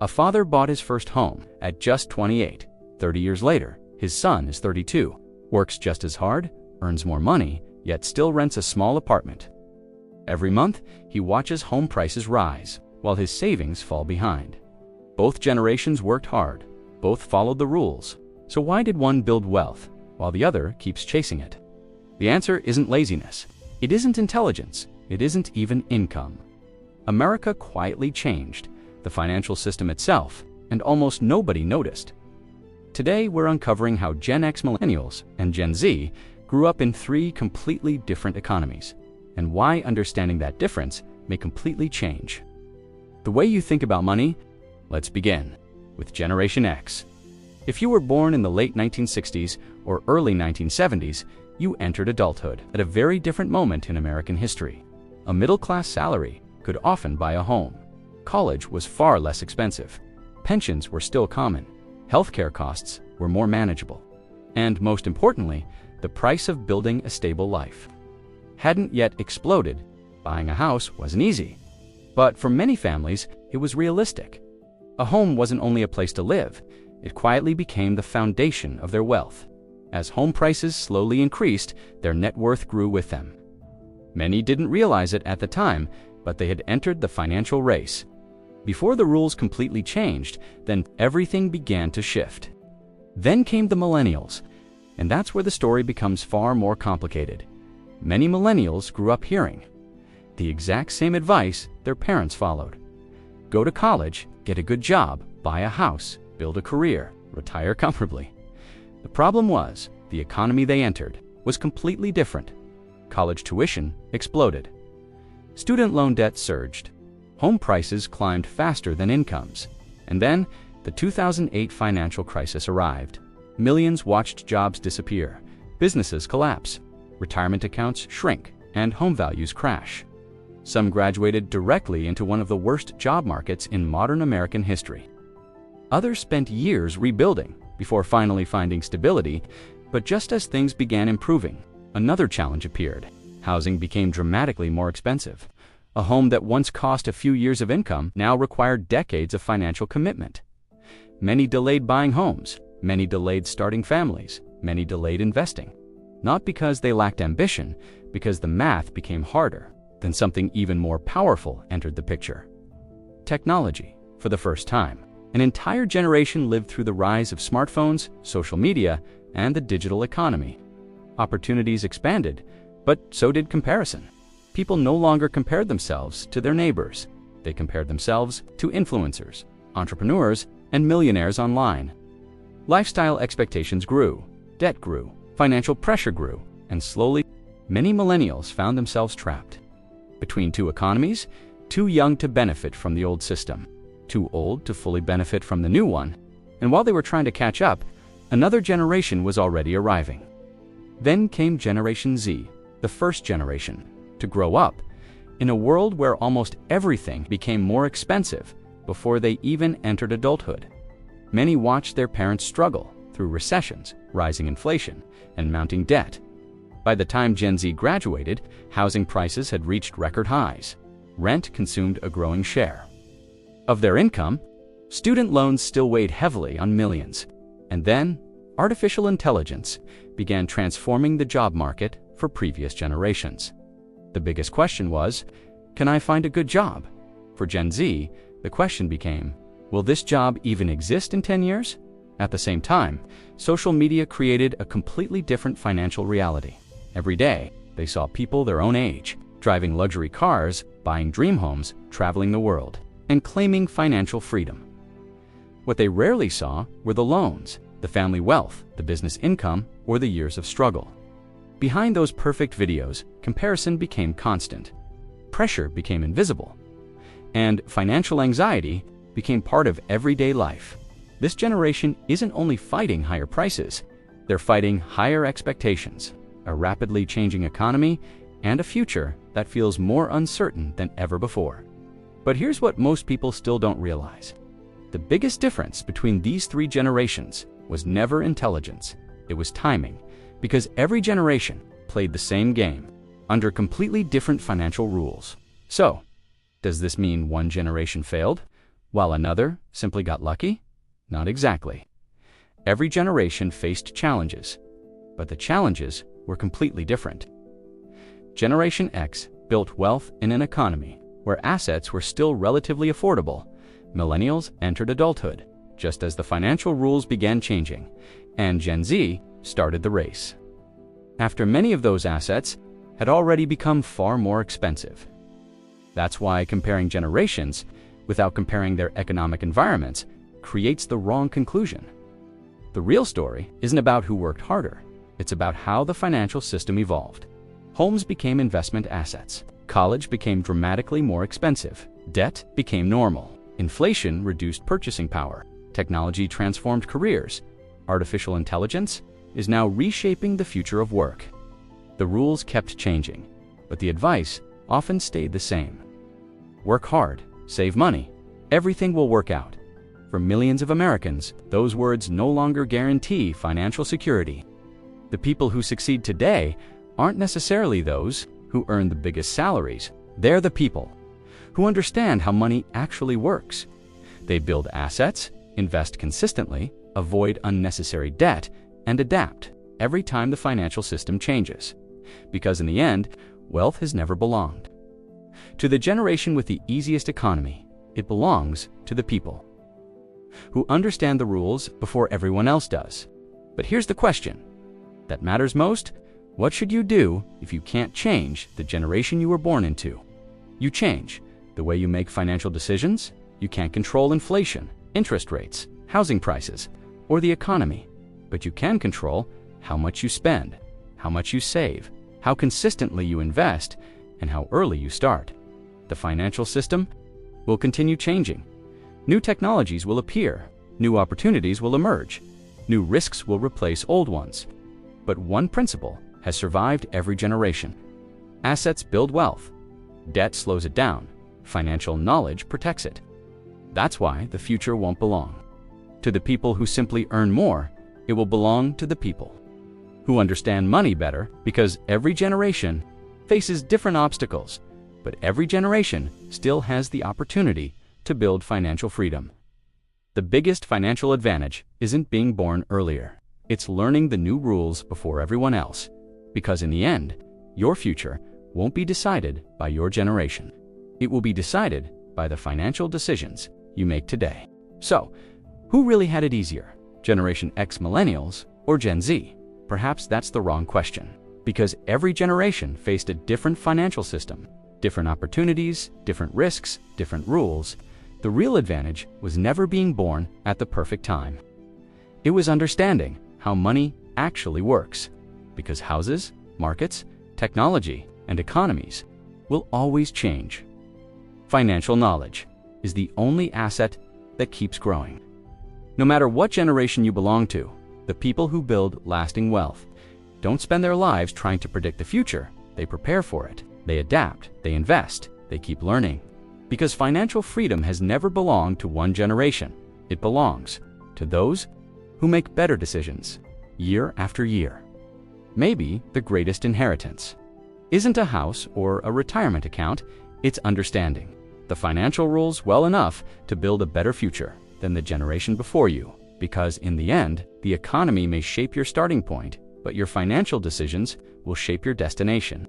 A father bought his first home at just 28. 30 years later, his son is 32, works just as hard, earns more money, yet still rents a small apartment. Every month, he watches home prices rise, while his savings fall behind. Both generations worked hard, both followed the rules. So why did one build wealth, while the other keeps chasing it? The answer isn't laziness. It isn't intelligence. It isn't even income. America quietly changed, the financial system itself, and almost nobody noticed. Today, we're uncovering how Gen X, Millennials, and Gen Z grew up in three completely different economies, and why understanding that difference may completely change the way you think about money. Let's begin with Generation X. If you were born in the late 1960s or early 1970s, you entered adulthood at a very different moment in American history. A middle-class salary could often buy a home. College was far less expensive. Pensions were still common. Healthcare costs were more manageable. And most importantly, the price of building a stable life hadn't yet exploded. Buying a house wasn't easy. But for many families, it was realistic. A home wasn't only a place to live, it quietly became the foundation of their wealth. As home prices slowly increased, their net worth grew with them. Many didn't realize it at the time, but they had entered the financial race. Before the rules completely changed, then everything began to shift. Then came the Millennials, and that's where the story becomes far more complicated. Many Millennials grew up hearing the exact same advice their parents followed. Go to college, get a good job, buy a house, build a career, retire comfortably. The problem was, the economy they entered was completely different. College tuition exploded. Student loan debt surged. Home prices climbed faster than incomes. And then, the 2008 financial crisis arrived. Millions watched jobs disappear, businesses collapse, retirement accounts shrink, and home values crash. Some graduated directly into one of the worst job markets in modern American history. Others spent years rebuilding before finally finding stability, but just as things began improving, another challenge appeared. Housing became dramatically more expensive. A home that once cost a few years of income now required decades of financial commitment. Many delayed buying homes, many delayed starting families, many delayed investing. Not because they lacked ambition, because the math became harder. Then something even more powerful entered the picture. Technology. For the first time, an entire generation lived through the rise of smartphones, social media, and the digital economy. Opportunities expanded, but so did comparison. People no longer compared themselves to their neighbors. They compared themselves to influencers, entrepreneurs, and millionaires online. Lifestyle expectations grew, debt grew, financial pressure grew, and slowly, many millennials found themselves trapped between two economies, too young to benefit from the old system, too old to fully benefit from the new one. And while they were trying to catch up, another generation was already arriving. Then came Generation Z, the first generation to grow up in a world where almost everything became more expensive before they even entered adulthood. Many watched their parents struggle through recessions, rising inflation, and mounting debt. By the time Gen Z graduated, housing prices had reached record highs. Rent consumed a growing share of their income. Student loans still weighed heavily on millions. And then, artificial intelligence began transforming the job market for previous generations. The biggest question was, can I find a good job? For Gen Z, the question became, will this job even exist in 10 years? At the same time, social media created a completely different financial reality. Every day, they saw people their own age, driving luxury cars, buying dream homes, traveling the world, and claiming financial freedom. What they rarely saw were the loans, the family wealth, the business income, or the years of struggle. Behind those perfect videos, comparison became constant. Pressure became invisible. And financial anxiety became part of everyday life. This generation isn't only fighting higher prices, they're fighting higher expectations, a rapidly changing economy, and a future that feels more uncertain than ever before. But here's what most people still don't realize. The biggest difference between these three generations was never intelligence, it was timing, because every generation played the same game, under completely different financial rules. So, does this mean one generation failed? while another simply got lucky? Not exactly. Every generation faced challenges, but the challenges were completely different. Generation X built wealth in an economy where assets were still relatively affordable. Millennials entered adulthood just as the financial rules began changing, and Gen Z started the race after many of those assets had already become far more expensive. That's why comparing generations without comparing their economic environments creates the wrong conclusion. The real story isn't about who worked harder, it's about how the financial system evolved. Homes became investment assets. College became dramatically more expensive. Debt became normal. Inflation reduced purchasing power. Technology transformed careers. Artificial intelligence is now reshaping the future of work. The rules kept changing, but the advice often stayed the same. Work hard, save money, everything will work out. For millions of Americans, those words no longer guarantee financial security. The people who succeed today aren't necessarily those who earn the biggest salaries. They're the people who understand how money actually works. They build assets, invest consistently, avoid unnecessary debt, and adapt every time the financial system changes. Because in the end, wealth has never belonged to the generation with the easiest economy. It belongs to the people who understand the rules before everyone else does. But here's the question that matters most. What should you do if you can't change the generation you were born into? You change the way you make financial decisions. You can't control inflation, interest rates, housing prices, or the economy, but you can control how much you spend, how much you save, how consistently you invest, and how early you start. The financial system will continue changing. New technologies will appear, new opportunities will emerge, new risks will replace old ones. But one principle has survived every generation. Assets build wealth. Debt slows it down. Financial knowledge protects it. That's why the future won't belong to the people who simply earn more. It will belong to the people who understand money better, because every generation faces different obstacles, but every generation still has the opportunity to build financial freedom. The biggest financial advantage isn't being born earlier. It's learning the new rules before everyone else, because in the end, your future won't be decided by your generation. It will be decided by the financial decisions you make today. So, who really had it easier? Generation X Millennials or Gen Z? Perhaps that's the wrong question, because every generation faced a different financial system, different opportunities, different risks, different rules. The real advantage was never being born at the perfect time. It was understanding how money actually works, because houses, markets, technology, and economies will always change. Financial knowledge is the only asset that keeps growing. No matter what generation you belong to, the people who build lasting wealth don't spend their lives trying to predict the future. They prepare for it. They adapt. They invest. They keep learning. Because financial freedom has never belonged to one generation. It belongs to those who make better decisions year after year. Maybe the greatest inheritance isn't a house or a retirement account. It's understanding the financial rules well enough to build a better future than the generation before you. Because in the end, the economy may shape your starting point, but your financial decisions will shape your destination.